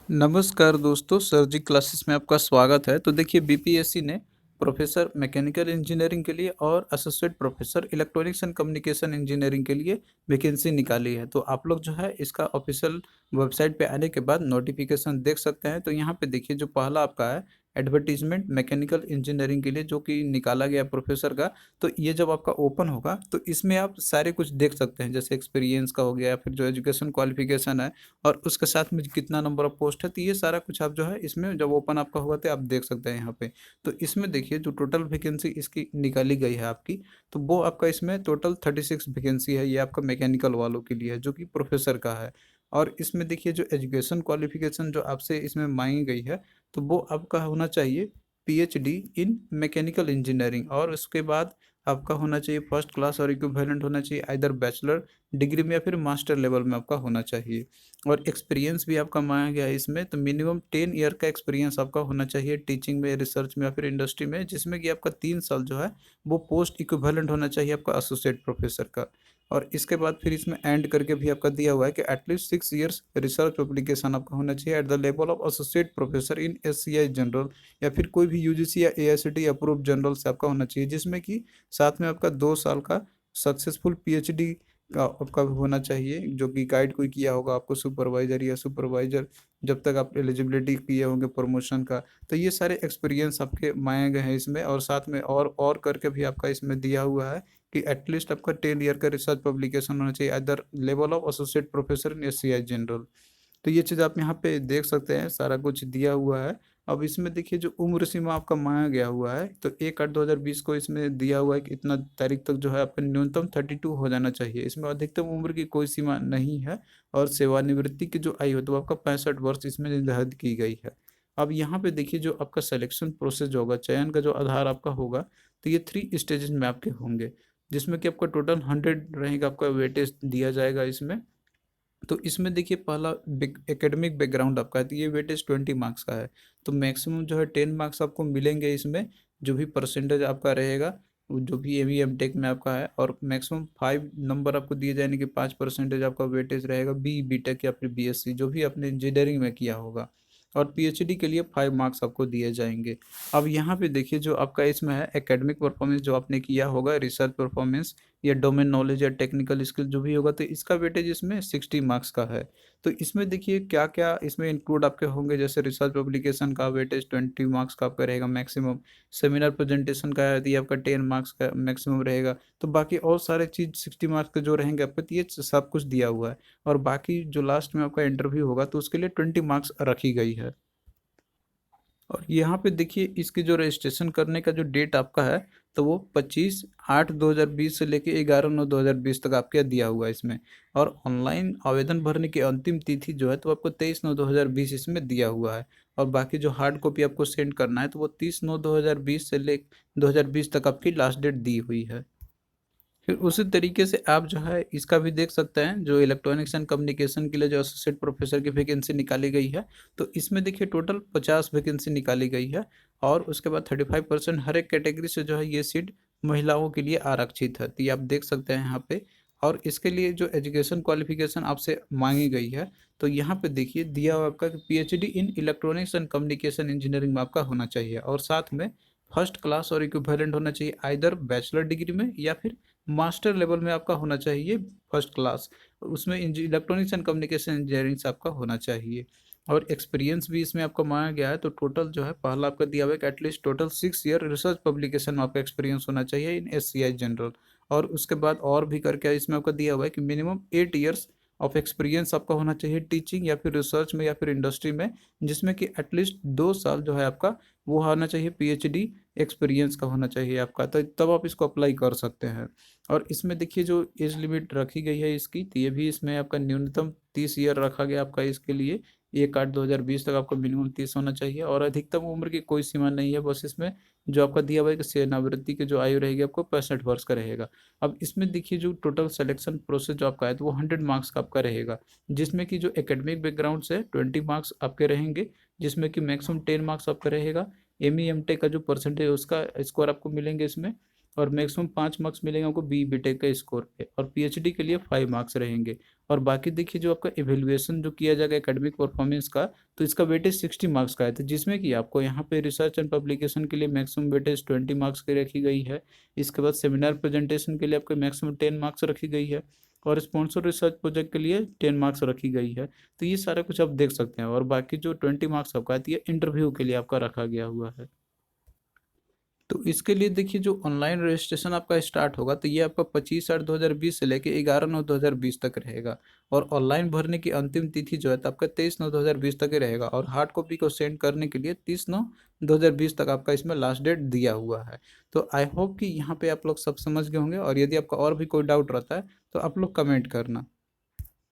नमस्कार दोस्तों, सर जी क्लासेस में आपका स्वागत है। तो देखिए बीपीएससी ने प्रोफेसर मैकेनिकल इंजीनियरिंग के लिए और associate professor electronics and communication engineering के लिए वैकेंसी निकाली है। तो आप लोग जो है इसका ऑफिशियल वेबसाइट पे आने के बाद नोटिफिकेशन देख सकते हैं। तो यहाँ पे देखिए जो पहला आपका है एडवर्टीजमेंट मैकेनिकल इंजीनियरिंग के लिए जो कि निकाला गया प्रोफेसर का। तो ये जब आपका ओपन होगा तो इसमें आप सारे कुछ देख सकते हैं, जैसे एक्सपीरियंस का हो गया या फिर जो एजुकेशन क्वालिफिकेशन है और उसके साथ में कितना नंबर ऑफ पोस्ट है। तो ये सारा कुछ आप जो है इसमें जब ओपन आपका होगा तो आप देख सकते हैं यहाँ पे। तो इसमें देखिए जो टोटल वैकेंसी इसकी निकाली गई है आपकी, तो वो आपका इसमें टोटल 36 वैकेंसी है। ये आपका मैकेनिकल वालों के लिए है जो कि प्रोफेसर का है। और इसमें देखिए जो एजुकेशन क्वालिफिकेशन जो आपसे इसमें मांगी गई है, तो वो आपका होना चाहिए पीएचडी इन मैकेनिकल इंजीनियरिंग, और उसके बाद आपका होना चाहिए फर्स्ट क्लास और इक्विवेलेंट होना चाहिए आइदर बैचलर डिग्री में या फिर मास्टर लेवल में आपका होना चाहिए। और एक्सपीरियंस भी आपका मांगा गया है इसमें, तो मिनिमम 10 ईयर का एक्सपीरियंस आपका होना चाहिए टीचिंग में, रिसर्च में या फिर इंडस्ट्री में, जिसमें कि आपका 3 साल जो है वो पोस्ट इक्विवेलेंट होना चाहिए आपका एसोसिएट प्रोफेसर का। और इसके बाद फिर इसमें एंड करके भी आपका दिया हुआ है कि एटलीस्ट 6 ईयर्स रिसर्च पब्लिकेशन आपका होना चाहिए at the level of associate professor in SCI general, या फिर कोई भी यूजीसी या एआईसीटी अप्रूव जनरल से आपका होना चाहिए, जिसमें कि साथ में आपका 2 साल का सक्सेसफुल पीएचडी का आपका होना चाहिए, जो कि गाइड कोई किया होगा आपको सुपरवाइजर या सुपरवाइजर, जब तक आप एलिजिबिलिटी किए होंगे प्रमोशन का। तो ये सारे एक्सपीरियंस आपके मांगे गए हैं इसमें, और साथ में और करके भी आपका इसमें दिया हुआ है कि एटलीस्ट आपका 10 ईयर का रिसर्च पब्लिकेशन होना चाहिए other level of associate professor in SCI general. तो ये चीज़ आप यहाँ पे देख सकते हैं, सारा कुछ दिया हुआ है। अब इसमें देखिए जो उम्र सीमा आपका मांगा गया हुआ है, तो 1/8/2020 को इसमें दिया हुआ है कि इतना तारीख तक जो है आपका न्यूनतम 32 हो जाना चाहिए। इसमें अधिकतम उम्र की कोई सीमा नहीं है। और सेवानिवृत्ति की जो आयु है तो आपका 65 वर्ष इसमें निर्धारित की गई है। अब यहाँ पे देखिए जो आपका सिलेक्शन प्रोसेस जो होगा, चयन का जो आधार आपका होगा, तो ये 3 स्टेजेस में आपके होंगे, जिसमें कि आपका टोटल 100 रहेगा, आपका वेटेज दिया जाएगा इसमें। तो इसमें देखिए पहला एकेडमिक बैकग्राउंड आपका है, तो ये वेटेज 20 मार्क्स का है। तो मैक्सिमम जो है 10 मार्क्स आपको मिलेंगे इसमें, जो भी परसेंटेज आपका रहेगा, वो जो भी एम ई एम टेक में आपका है। और मैक्सिमम 5 नंबर आपको दिए जाने के 5% आपका वेटेज रहेगा बी टेक या फिर बीएससी, जो भी आपने इंजीनियरिंग में किया होगा। और पीएचडी के लिए 5 मार्क्स आपको दिए जाएंगे। अब यहाँ पे देखिए जो आपका इसमें है एकेडमिक परफॉर्मेंस जो आपने किया होगा, रिसर्च परफॉर्मेंस या डोमेन नॉलेज या टेक्निकल स्किल जो भी होगा, तो इसका वेटेज इसमें 60 मार्क्स का है। तो इसमें देखिए क्या क्या इसमें इंक्लूड आपके होंगे, जैसे रिसर्च पब्लिकेशन का वेटेज 20 मार्क्स का आपका रहेगा मैक्सिमम। सेमिनार प्रेजेंटेशन का है तो ये आपका 10 मार्क्स का मैक्सिमम रहेगा। तो बाकी और सारे चीज़ 60 मार्क्स के जो रहेंगे आपको, तो ये सब कुछ दिया हुआ है। और बाकी जो लास्ट में आपका इंटरव्यू होगा तो उसके लिए 20 मार्क्स रखी गई है। और यहाँ पे देखिए इसकी जो रजिस्ट्रेशन करने का जो डेट आपका है, तो वो 25/8/2020 से लेके 11/9/2020 तक आपके दिया हुआ है इसमें। और ऑनलाइन आवेदन भरने की अंतिम तिथि जो है तो आपको 23/9/2020 इसमें दिया हुआ है। और बाकी जो हार्ड कॉपी आपको सेंड करना है तो वो 30/9/2020 से ले 2020 तक आपकी लास्ट डेट दी हुई है। फिर उसी तरीके से आप जो है इसका भी देख सकते हैं, जो इलेक्ट्रॉनिक्स एंड कम्युनिकेशन के लिए जो एसोसिएट प्रोफेसर की वैकेंसी निकाली गई है, तो इसमें देखिए टोटल 50 वैकेंसी निकाली गई है। और उसके बाद 35% हर एक कैटेगरी से जो है ये सीट महिलाओं के लिए आरक्षित है, तो ये आप देख सकते हैं यहाँ पे। और इसके लिए जो एजुकेशन क्वालिफिकेशन आपसे मांगी गई है, तो यहाँ पे देखिए दिया हुआ आपका कि PhD in electronics and communication engineering में आपका होना चाहिए, और साथ में फर्स्ट क्लास और इक्विवेलेंट होना चाहिए आइदर बैचलर डिग्री में या फिर मास्टर लेवल में आपका होना चाहिए फर्स्ट क्लास, उसमें इलेक्ट्रॉनिक्स एंड कम्युनिकेशन इंजीनियरिंग से आपका होना चाहिए। और एक्सपीरियंस भी इसमें आपका मांगा गया है, तो टोटल जो है पहला आपका दिया हुआ है कि at least total 6 year research publication में आपका एक्सपीरियंस होना चाहिए इन एससीआई जनरल। और उसके बाद और भी करके इसमें आपका दिया हुआ है कि मिनिमम 8 ईयर्स ऑफ एक्सपीरियंस आपका होना चाहिए टीचिंग या फिर रिसर्च में या फिर इंडस्ट्री में, जिसमें कि एटलीस्ट 2 साल जो है आपका वो होना चाहिए पीएचडी एक्सपीरियंस का होना चाहिए आपका, तो तब आप इसको अप्लाई कर सकते हैं। और इसमें देखिए जो एज लिमिट रखी गई है इसकी, तो ये भी इसमें आपका न्यूनतम 30 ईयर रखा गया आपका इसके लिए। 1/8/2020 तक आपका मिनिमम 30 होना चाहिए, और अधिकतम उम्र की कोई सीमा नहीं है। बस इसमें जो आपका दिया हुआ है कि सेवानिवृत्ति की जो आयु रहेगी आपको 65 वर्ष का रहेगा। अब इसमें देखिए जो टोटल सिलेक्शन प्रोसेस जो आपका है तो वो 100 मार्क्स का आपका रहेगा, जिसमें कि जो एकेडमिक बैकग्राउंड से 20 मार्क्स आपके रहेंगे, जिसमें कि मैक्सिमम 10 मार्क्स आपका रहेगा। एम ई एम टेक का जो परसेंटेज उसका स्कोर आपको मिलेंगे इसमें। और मैक्सिमम 5 मार्क्स मिलेंगे आपको BTech के स्कोर पे, और PhD के लिए 5 मार्क्स रहेंगे। और बाकी देखिए जो आपका एवेल्युएशन जो किया जाएगा एकेडमिक परफॉर्मेंस का, तो इसका वेटेज 60 मार्क्स का है, तो जिसमें कि आपको यहाँ पे रिसर्च एंड पब्लिकेशन के लिए मैक्सिमम वेटेज 20 मार्क्स की रखी गई है। इसके बाद सेमिनार प्रेजेंटेशन के लिए आपको मैक्सिमम 10 मार्क्स रखी गई है, और स्पॉन्सर रिसर्च प्रोजेक्ट के लिए 10 मार्क्स रखी गई है। तो ये सारा कुछ आप देख सकते हैं, और बाकी जो 20 मार्क्स आपका आती है इंटरव्यू के लिए आपका रखा गया हुआ है। तो इसके लिए देखिए जो ऑनलाइन रजिस्ट्रेशन आपका स्टार्ट होगा, तो ये आपका 25/8/2020 से लेके 11/9/2020 तक रहेगा। और ऑनलाइन भरने की अंतिम तिथि जो है तो आपका 23/9/2020 तक ही रहेगा, और हार्ड कॉपी को सेंड करने के लिए 30/9/2020 तक आपका इसमें लास्ट डेट दिया हुआ है। तो आई होप कि यहाँ पे आप लोग सब समझ गए होंगे, और यदि आपका और भी कोई डाउट रहता है तो आप लोग कमेंट करना।